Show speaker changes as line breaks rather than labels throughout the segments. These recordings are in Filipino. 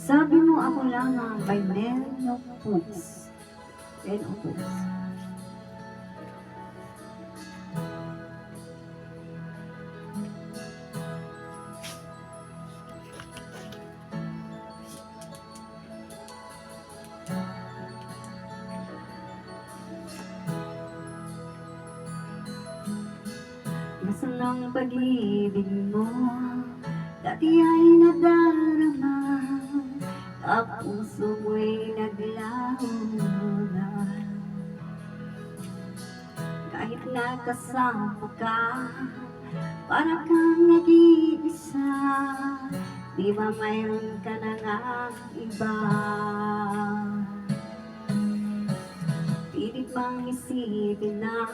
Sabi mo ako lamang by men of books. Men of books. Nasaan ang pag-ibig mo? Dati ay nadarama, ang puso mo'y naglaho na. Kahit nakasama ka, para kang nag-iisa, di ba mayroon ka na nga iba? Pilit bang isipin na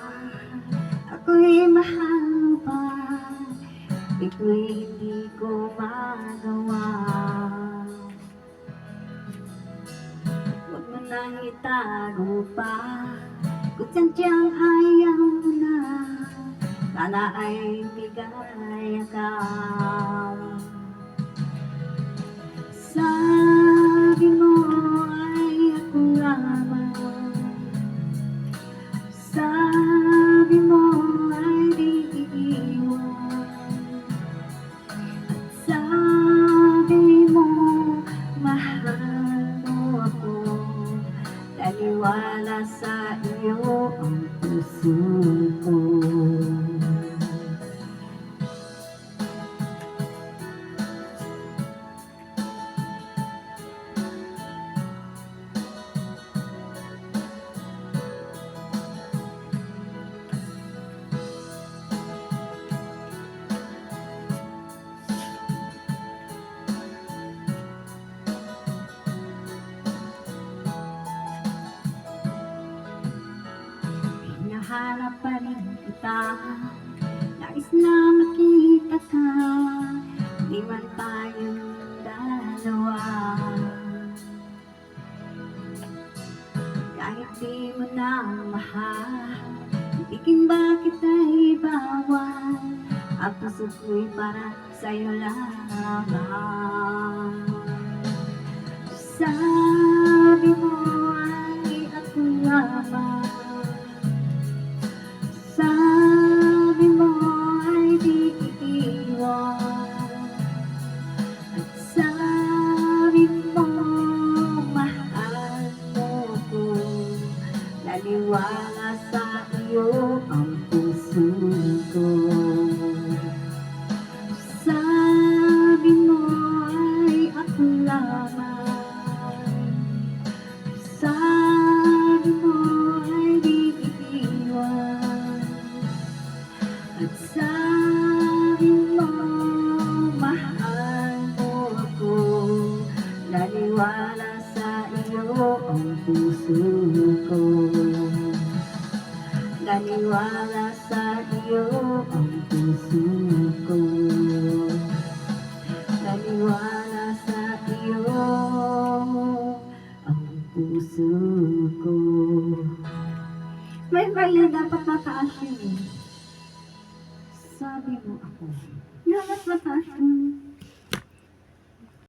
ako'y mahal mo pa, ito'y hindi ko magawa. Huwag mo nang itago pa, kung sadyang ayaw mo na, sana ay bigay ka. Sabi mo ay ako lamang, sabi mo ay di iiwan, at sabi mo mahal mo ako, naniwala sa iyo ang puso ko. Hinahanap pa rin kita, nais na makita ka, di man tayong dalawa. Kahit di mo na mahal, tikin bakit ay bawal, ang puso ko'y para sa'yo lamang. Sabi mo ay ako lamang, sabi mo ay di iiwan, at sabi mo mahal mo ko, naniwala sa iyo ang puso ko. Sabi mo ay ako lamang, sabi mo ay di iiwan, at sabi mo mahal mo ako, naniwala sa iyo ang puso ko. Naniwala sa iyo ang puso ko. Naniwala sa iyo ang puso ko. May mali, dapat mataas yun eh. Sabi mo ako. Dapat mataas yun.